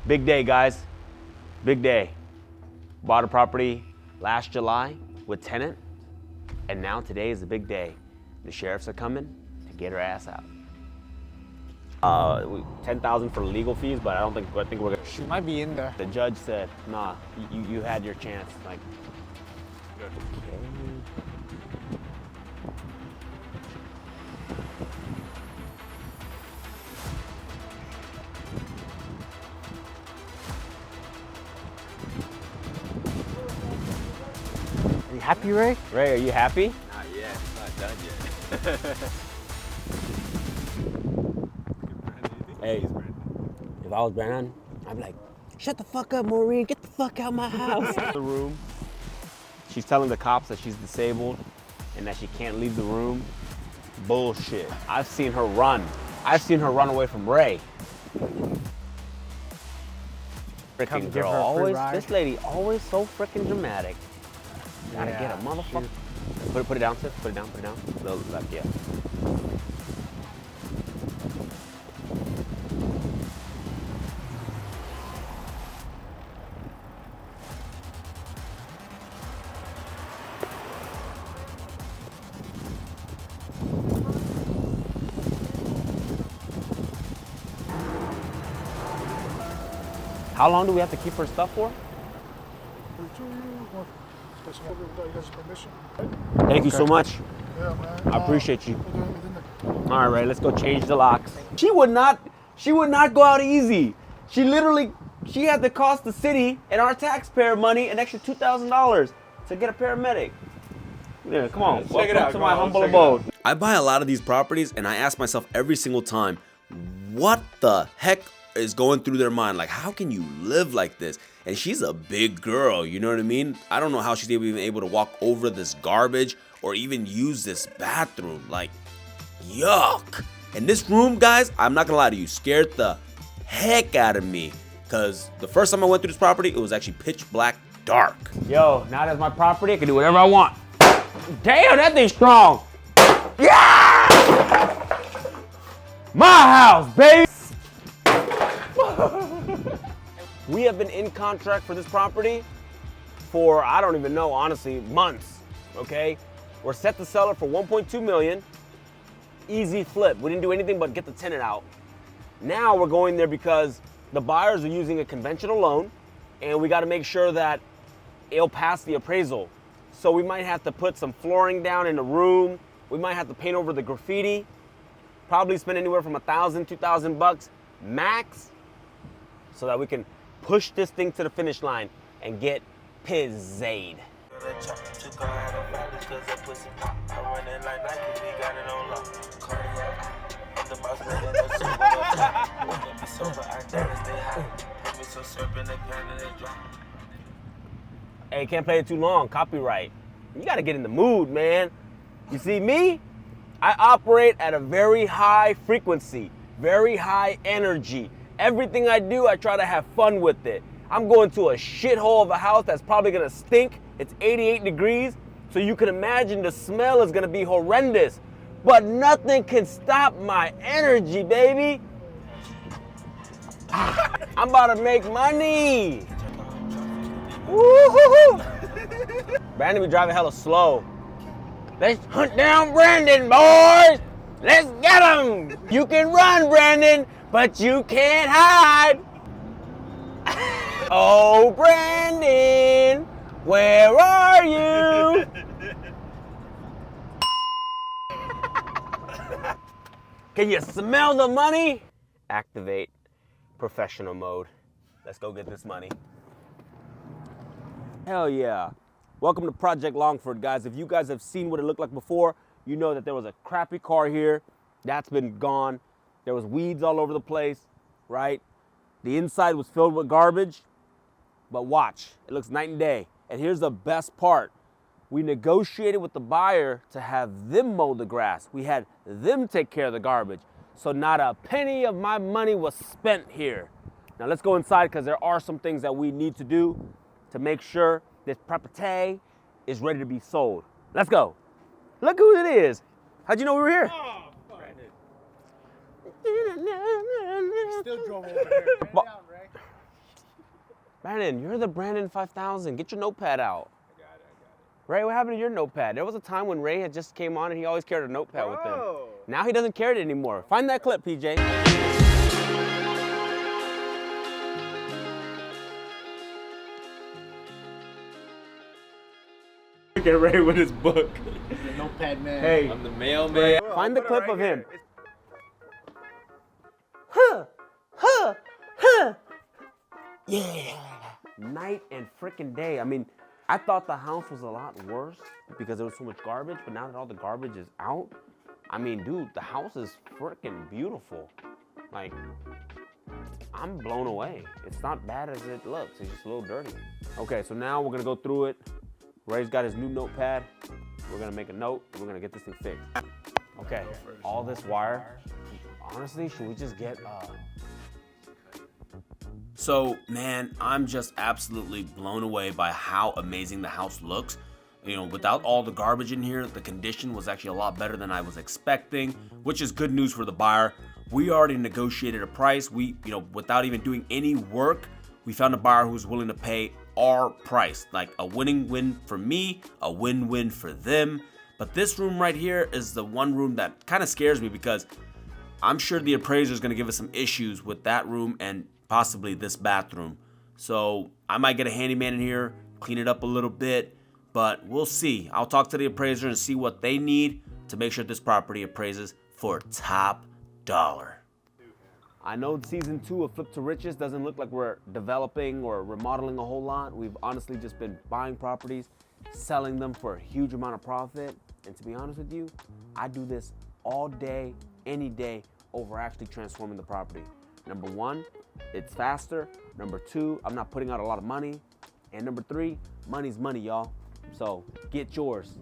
Big day, guys. Big day. Bought a property last July with tenant, and now today is a big day. The sheriffs are coming to get her ass out. 10,000 for legal fees, but I think we're gonna. She might be in there. The judge said, nah, you had your chance. Like, Good. okay. Are you happy, Ray? Ray, are you happy? Not yet. It's not done yet. Hey, if I was Brandon, I'd be like, shut the fuck up, Maureen, get the fuck out of my house. The room. She's telling the cops that she's disabled and that she can't leave the room. Bullshit. I've seen her run. I've seen her run away from Ray. Freaking girl, always, this lady always so freaking dramatic. Gotta get a motherfucker. Put it down, sis. Put it down. No, left, yeah. How long do we have to keep her stuff for? Thank you so much. Yeah, man. I appreciate you. All right, Ray, let's go change the locks. She would not go out easy. She had to cost the city and our taxpayer money an extra $2,000 to get a paramedic. Yeah, come on, welcome to my humble abode. I buy a lot of these properties and I ask myself every single time, what the heck is going through their mind? Like, how can you live like this? And she's a big girl, you know what I mean? I don't know how she's even able to walk over this garbage or even use this bathroom. Like, yuck. And this room, guys, I'm not gonna lie to you, scared the heck out of me. Cause the first time I went through this property, it was actually pitch black dark. Yo, now that's my property, I can do whatever I want. Damn, that thing's strong. Yeah! My house, baby! We have been in contract for this property for, I don't even know, honestly, months, okay? We're set to sell it for $1.2 million. Easy flip. We didn't do anything but get the tenant out. Now we're going there because the buyers are using a conventional loan and we gotta make sure that it'll pass the appraisal. So we might have to put some flooring down in the room. We might have to paint over the graffiti. Probably spend anywhere from $1,000, $2,000 max so that we can push this thing to the finish line and get pizzade. Hey, can't play it too long, copyright. You gotta get in the mood, man. You see me? I operate at a very high frequency, very high energy. Everything I do, I try to have fun with it. I'm going to a shithole of a house that's probably gonna stink. It's 88 degrees, so you can imagine the smell is gonna be horrendous. But nothing can stop my energy, baby. I'm about to make money. Woo-hoo-hoo. Brandon be driving hella slow. Let's hunt down Brandon, boys. Let's get him. You can run, Brandon, but you can't hide. Oh, Brandon, where are you? Can you smell the money? Activate professional mode. Let's go get this money. Hell yeah. Welcome to Project Longford, guys. If you guys have seen what it looked like before, you know that there was a crappy car here. That's been gone. There was weeds all over the place, right? The inside was filled with garbage, but watch, it looks night and day. And here's the best part. We negotiated with the buyer to have them mow the grass. We had them take care of the garbage. So not a penny of my money was spent here. Now let's go inside because there are some things that we need to do to make sure this property is ready to be sold. Let's go. Look who it is. How'd you know we were here? Oh, Still drove over here. Man down, Ray. Brandon, you're the Brandon 5000. Get your notepad out. I got it. Ray, what happened to your notepad? There was a time when Ray had just came on and he always carried a notepad with him. Bro. Now he doesn't carry it anymore. Find that clip, PJ. Look at Ray with his book. The notepad man. Hey, I'm the mailman. find the clip of him. Yeah. Night and freaking day. I mean, I thought the house was a lot worse because there was so much garbage, but now that all the garbage is out, I mean, dude, the house is freaking beautiful. Like, I'm blown away. It's not bad as it looks. It's just a little dirty. Okay, so now we're gonna go through it. Ray's got his new notepad. We're gonna make a note. We're gonna get this thing fixed. Okay, all this wire. Honestly, should we just get So, man, I'm just absolutely blown away by how amazing the house looks. You know, without all the garbage in here, the condition was actually a lot better than I was expecting, which is good news for the buyer. We already negotiated a price. Without even doing any work, we found a buyer who's willing to pay our price. Like a winning win for me, a win-win for them. But this room right here is the one room that kind of scares me because I'm sure the appraiser is going to give us some issues with that room and possibly this bathroom. So I might get a handyman in here, clean it up a little bit, but we'll see. I'll talk to the appraiser and see what they need to make sure this property appraises for top dollar. I know season 2 of Flip to Riches doesn't look like we're developing or remodeling a whole lot. We've honestly just been buying properties, selling them for a huge amount of profit. And to be honest with you, I do this all day, any day, over actually transforming the property. Number 1, it's faster. Number 2, I'm not putting out a lot of money. And number 3, money's money, y'all. So get yours.